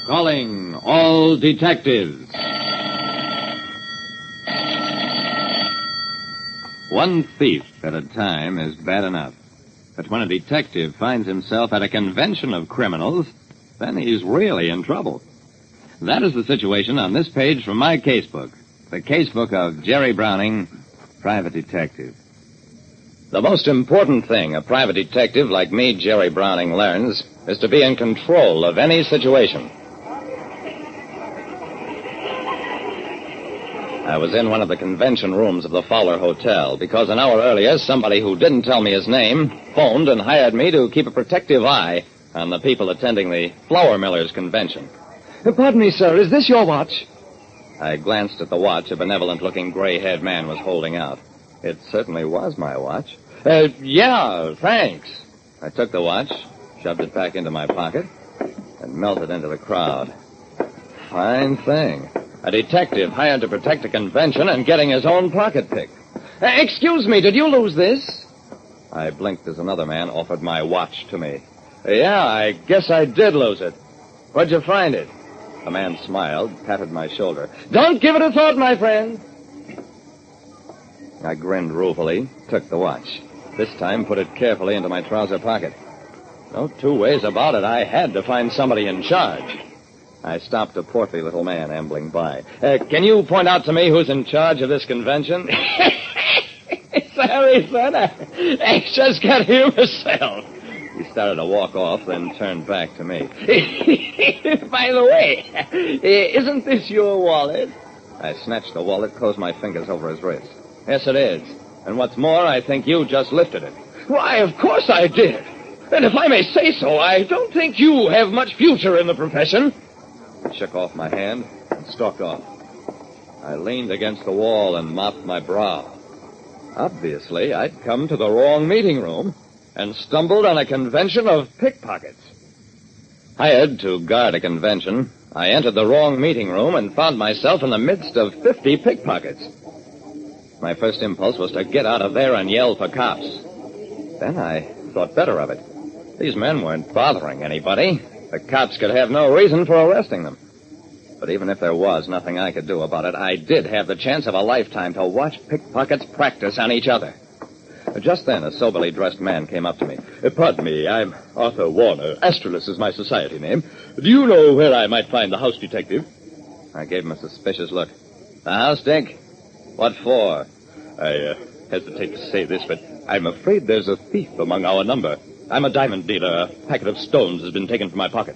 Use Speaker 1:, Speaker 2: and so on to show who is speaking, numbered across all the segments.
Speaker 1: Calling all detectives. One thief at a time is bad enough. But when a detective finds himself at a convention of criminals, then he's really in trouble. That is the situation on this page from my casebook. The casebook of Jerry Browning, private detective. The most important thing a private detective like me, Jerry Browning, learns is to be in control of any situation. I was in one of the convention rooms of the Fowler Hotel because an hour earlier, somebody who didn't tell me his name phoned and hired me to keep a protective eye on the people attending the Flour Millers Convention.
Speaker 2: Pardon me, sir. Is this your watch?
Speaker 1: I glanced at the watch a benevolent-looking gray-haired man was holding out. It certainly was my watch. Yeah, thanks. I took the watch, shoved it back into my pocket, and melted into the crowd. Fine thing. A detective hired to protect a convention and getting his own pocket picked.
Speaker 2: Excuse me, did you lose this?
Speaker 1: I blinked as another man offered my watch to me. Yeah, I guess I did lose it. Where'd you find it? The man smiled, patted my shoulder.
Speaker 2: Don't give it a thought, my friend.
Speaker 1: I grinned ruefully, took the watch. This time put it carefully into my trouser pocket. No two ways about it, I had to find somebody in charge. I stopped a portly little man ambling by. Can you point out to me who's in charge of this convention?
Speaker 2: Sorry, son. I just got here myself.
Speaker 1: He started to walk off, then turned back to me.
Speaker 2: By the way, isn't this your wallet?
Speaker 1: I snatched the wallet, closed my fingers over his wrist. Yes, it is. And what's more, I think you just lifted it.
Speaker 2: Why, of course I did. And if I may say so, I don't think you have much future in the profession.
Speaker 1: He shook off my hand and stalked off. I leaned against the wall and mopped my brow. Obviously, I'd come to the wrong meeting room and stumbled on a convention of pickpockets. Hired to guard a convention, I entered the wrong meeting room and found myself in the midst of 50 pickpockets. My first impulse was to get out of there and yell for cops. Then I thought better of it. These men weren't bothering anybody. The cops could have no reason for arresting them. But even if there was nothing I could do about it, I did have the chance of a lifetime to watch pickpockets practice on each other. Just then, a soberly dressed man came up to me.
Speaker 3: Pardon me, I'm Arthur Warner. Astralis is my society name. Do you know where I might find the house detective?
Speaker 1: I gave him a suspicious look. The house, Dick? What for?
Speaker 3: I hesitate to say this, but I'm afraid there's a thief among our number. I'm a diamond dealer. A packet of stones has been taken from my pocket.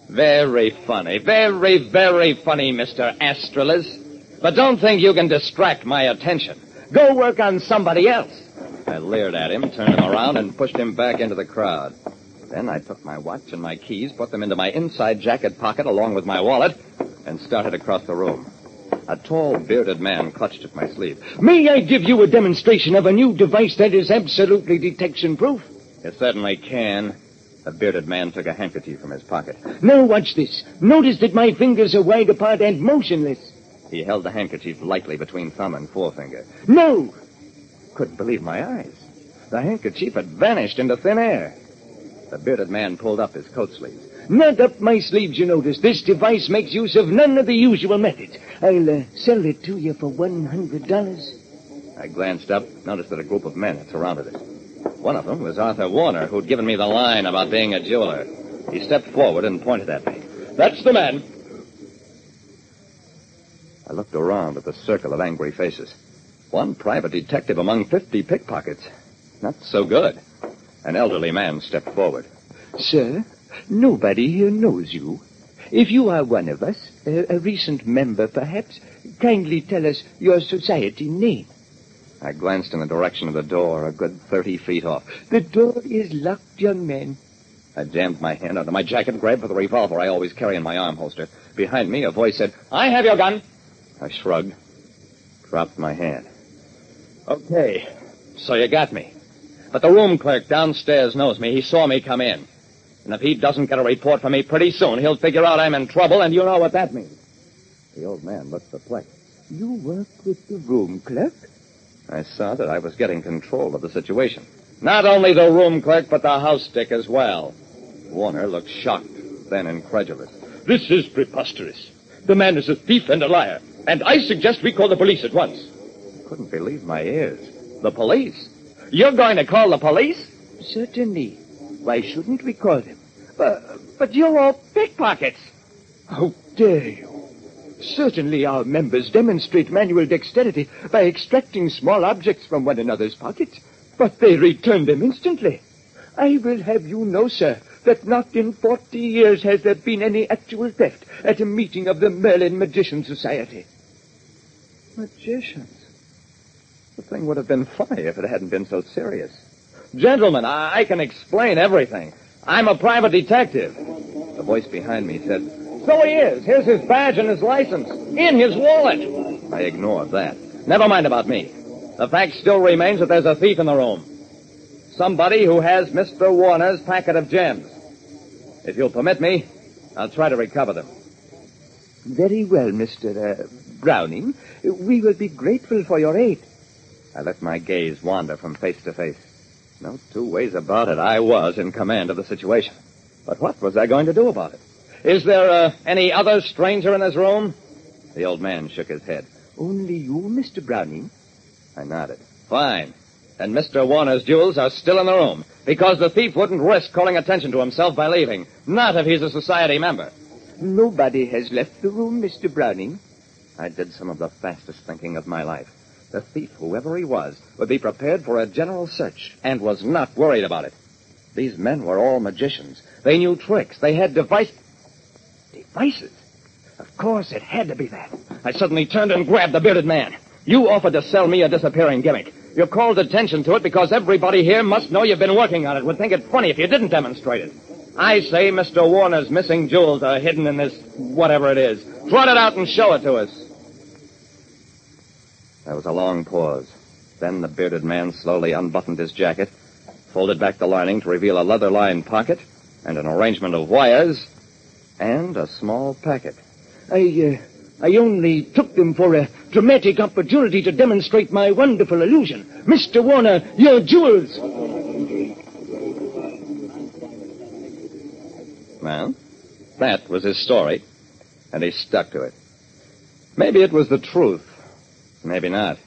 Speaker 1: Very funny. Very, very funny, Mr. Astralis. But don't think you can distract my attention. Go work on somebody else. I leered at him, turned him around, and pushed him back into the crowd. Then I took my watch and my keys, put them into my inside jacket pocket along with my wallet, and started across the room. A tall, bearded man clutched at my sleeve.
Speaker 2: May I give you a demonstration of a new device that is absolutely detection-proof?
Speaker 1: You certainly can. The bearded man took a handkerchief from his pocket.
Speaker 2: Now watch this. Notice that my fingers are wide apart and motionless.
Speaker 1: He held the handkerchief lightly between thumb and forefinger.
Speaker 2: No!
Speaker 1: Couldn't believe my eyes. The handkerchief had vanished into thin air. The bearded man pulled up his coat sleeves.
Speaker 2: Not up my sleeves, you notice. This device makes use of none of the usual methods. I'll sell it to you for $100.
Speaker 1: I glanced up, noticed that a group of men had surrounded it. One of them was Arthur Warner, who'd given me the line about being a jeweler. He stepped forward and pointed at me.
Speaker 3: That's the man.
Speaker 1: I looked around at the circle of angry faces. One private detective among 50 pickpockets. Not so good. An elderly man stepped forward.
Speaker 2: Sir, nobody here knows you. If you are one of us, a recent member perhaps, kindly tell us your society name.
Speaker 1: I glanced in the direction of the door, a good 30 feet off.
Speaker 2: The door is locked, young man.
Speaker 1: I jammed my hand under my jacket, grabbed for the revolver I always carry in my arm holster. Behind me, a voice said,
Speaker 2: I have your gun.
Speaker 1: I shrugged, dropped my hand.
Speaker 3: Okay,
Speaker 1: So you got me. But the room clerk downstairs knows me. He saw me come in. And if he doesn't get a report from me pretty soon, he'll figure out I'm in trouble, and you know what that means. The old man looked perplexed.
Speaker 2: You work with the room clerk?
Speaker 1: I saw that I was getting control of the situation. Not only the room clerk, but the house stick as well. Warner looked shocked, then incredulous.
Speaker 3: This is preposterous. The man is a thief and a liar. And I suggest we call the police at once.
Speaker 1: I couldn't believe my ears. The police? You're going to call the police?
Speaker 2: Certainly. Why shouldn't we call them?
Speaker 1: But you're all pickpockets.
Speaker 2: How dare you? Certainly our members demonstrate manual dexterity by extracting small objects from one another's pockets, but they return them instantly. I will have you know, sir, that not in 40 years has there been any actual theft at a meeting of the Merlin Magician Society.
Speaker 1: Magicians? The thing would have been funny if it hadn't been so serious. Gentlemen, I can explain everything. I'm a private detective. The voice behind me said, "So he is. Here's his badge and his license. In his wallet." I ignored that. Never mind about me. The fact still remains that there's a thief in the room. Somebody who has Mr. Warner's packet of gems. If you'll permit me, I'll try to recover them.
Speaker 2: Very well, Mr. Browning. We will be grateful for your aid.
Speaker 1: I let my gaze wander from face to face. No two ways about it. I was in command of the situation. But what was I going to do about it? Is there any other stranger in this room? The old man shook his head.
Speaker 2: Only you, Mr. Browning?
Speaker 1: I nodded. Fine. And Mr. Warner's jewels are still in the room, because the thief wouldn't risk calling attention to himself by leaving. Not if he's a society member.
Speaker 2: Nobody has left the room, Mr. Browning.
Speaker 1: I did some of the fastest thinking of my life. The thief, whoever he was, would be prepared for a general search, and was not worried about it. These men were all magicians. They knew tricks. They had devices. Of course, it had to be that. I suddenly turned and grabbed the bearded man. You offered to sell me a disappearing gimmick. You called attention to it because everybody here must know you've been working on it. Would think it funny if you didn't demonstrate it. I say Mr. Warner's missing jewels are hidden in this whatever it is. Trot it out and show it to us. There was a long pause. Then the bearded man slowly unbuttoned his jacket, folded back the lining to reveal a leather-lined pocket, and an arrangement of wires, and a small packet.
Speaker 2: I only took them for a dramatic opportunity to demonstrate my wonderful illusion. Mr. Warner, your jewels!
Speaker 1: Well, that was his story, and he stuck to it. Maybe it was the truth. Maybe not.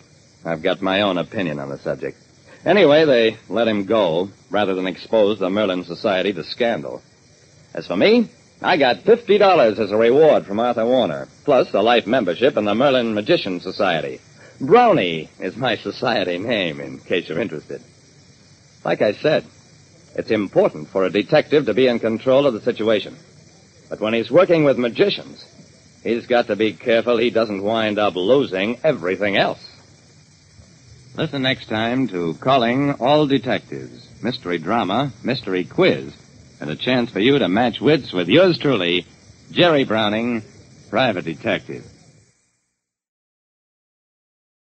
Speaker 1: I've got my own opinion on the subject. Anyway, they let him go rather than expose the Merlin Society to scandal. As for me, I got $50 as a reward from Arthur Warner, plus a life membership in the Merlin Magician Society. Brownie is my society name, in case you're interested. Like I said, it's important for a detective to be in control of the situation. But when he's working with magicians, he's got to be careful he doesn't wind up losing everything else. Listen next time to Calling All Detectives, Mystery Drama, Mystery Quiz, and a chance for you to match wits with yours truly, Jerry Browning, Private Detective.